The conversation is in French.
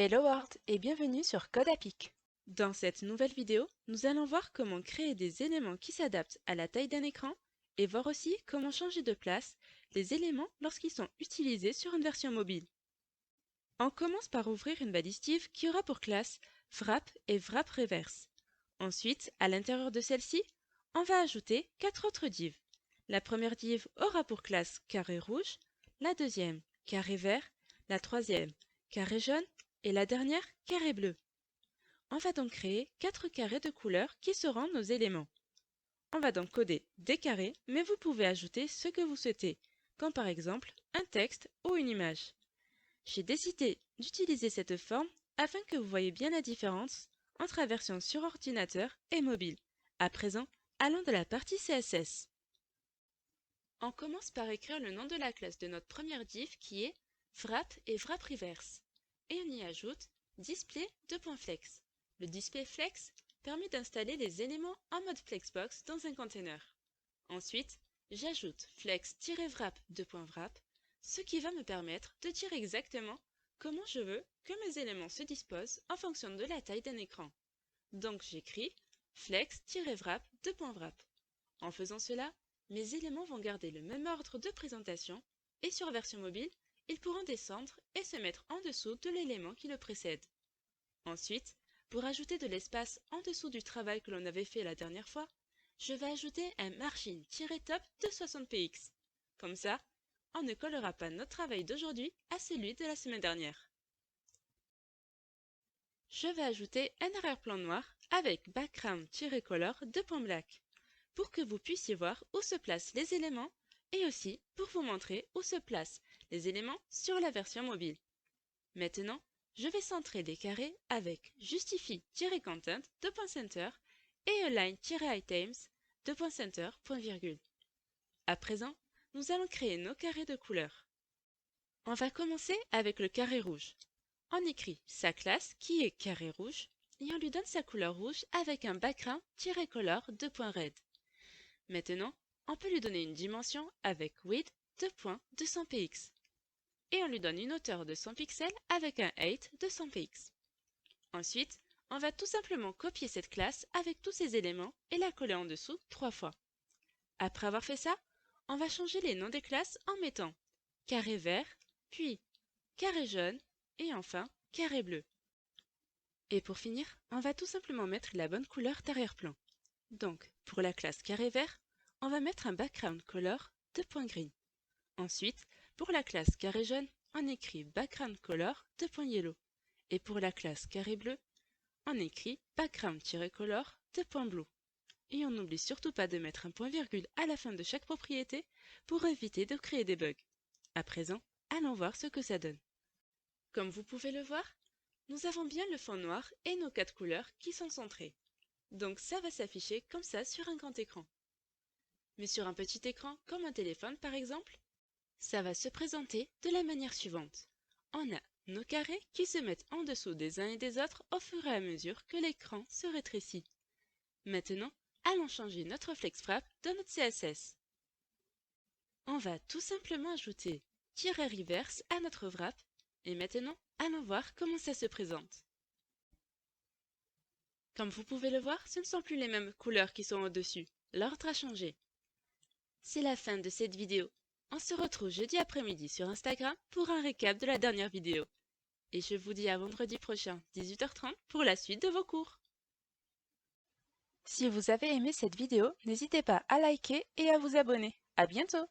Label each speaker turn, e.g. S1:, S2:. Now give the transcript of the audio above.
S1: Hello World et bienvenue sur Codapic.
S2: Dans cette nouvelle vidéo, nous allons voir comment créer des éléments qui s'adaptent à la taille d'un écran et voir aussi comment changer de place les éléments lorsqu'ils sont utilisés sur une version mobile. On commence par ouvrir une balise div qui aura pour classe wrap et wrap reverse. Ensuite, à l'intérieur de celle-ci, on va ajouter 4 autres divs. La première div aura pour classe carré rouge, la deuxième carré vert, la troisième carré jaune et la dernière carré bleu. On va donc créer 4 carrés de couleurs qui seront nos éléments. On va donc coder des carrés, mais vous pouvez ajouter ce que vous souhaitez, comme par exemple un texte ou une image. J'ai décidé d'utiliser cette forme afin que vous voyez bien la différence entre la version sur ordinateur et mobile. À présent, allons de la partie CSS. On commence par écrire le nom de la classe de notre première div qui est wrap et wrap reverse. Et on y ajoute display2.flex. Le display flex permet d'installer les éléments en mode flexbox dans un container. Ensuite, j'ajoute flex-wrap2.wrap, ce qui va me permettre de dire exactement comment je veux que mes éléments se disposent en fonction de la taille d'un écran. Donc j'écris flex-wrap2.wrap. En faisant cela, mes éléments vont garder le même ordre de présentation et sur version mobile, ils pourront descendre et se mettre en dessous de l'élément qui le précède. Ensuite, pour ajouter de l'espace en dessous du travail que l'on avait fait la dernière fois, je vais ajouter un margin-top de 60 px. Comme ça, on ne collera pas notre travail d'aujourd'hui à celui de la semaine dernière. Je vais ajouter un arrière-plan noir avec background-color de point black pour que vous puissiez voir où se placent les éléments et aussi pour vous montrer où se placent les éléments sur la version mobile. Maintenant, je vais centrer les carrés avec justify-content .center et align-items .center. À présent, nous allons créer nos carrés de couleurs. On va commencer avec le carré rouge. On écrit sa classe qui est carré rouge et on lui donne sa couleur rouge avec un background-color .red. Maintenant, on peut lui donner une dimension avec width de 200 px. Et on lui donne une hauteur de 100 pixels avec un height de 100 px. Ensuite, on va tout simplement copier cette classe avec tous ses éléments et la coller en dessous 3 fois. Après avoir fait ça, on va changer les noms des classes en mettant carré vert, puis carré jaune et enfin carré bleu. Et pour finir, on va tout simplement mettre la bonne couleur d'arrière-plan. Donc, pour la classe carré vert, on va mettre un background color de point green. Ensuite, pour la classe carré jaune, on écrit background color de point yellow. Et pour la classe carré bleu, on écrit background-color de point blue. Et on n'oublie surtout pas de mettre un point-virgule à la fin de chaque propriété pour éviter de créer des bugs. À présent, allons voir ce que ça donne. Comme vous pouvez le voir, nous avons bien le fond noir et nos 4 couleurs qui sont centrées. Donc ça va s'afficher comme ça sur un grand écran. Mais sur un petit écran, comme un téléphone par exemple, ça va se présenter de la manière suivante. On a nos carrés qui se mettent en dessous des uns et des autres au fur et à mesure que l'écran se rétrécit. Maintenant, allons changer notre FlexWrap dans notre CSS. On va tout simplement ajouter -reverse à notre wrap et maintenant, allons voir comment ça se présente. Comme vous pouvez le voir, ce ne sont plus les mêmes couleurs qui sont au-dessus. L'ordre a changé. C'est la fin de cette vidéo. On se retrouve jeudi après-midi sur Instagram pour un récap de la dernière vidéo. Et je vous dis à vendredi prochain, 18h30, pour la suite de vos cours.
S1: Si vous avez aimé cette vidéo, n'hésitez pas à liker et à vous abonner. À bientôt!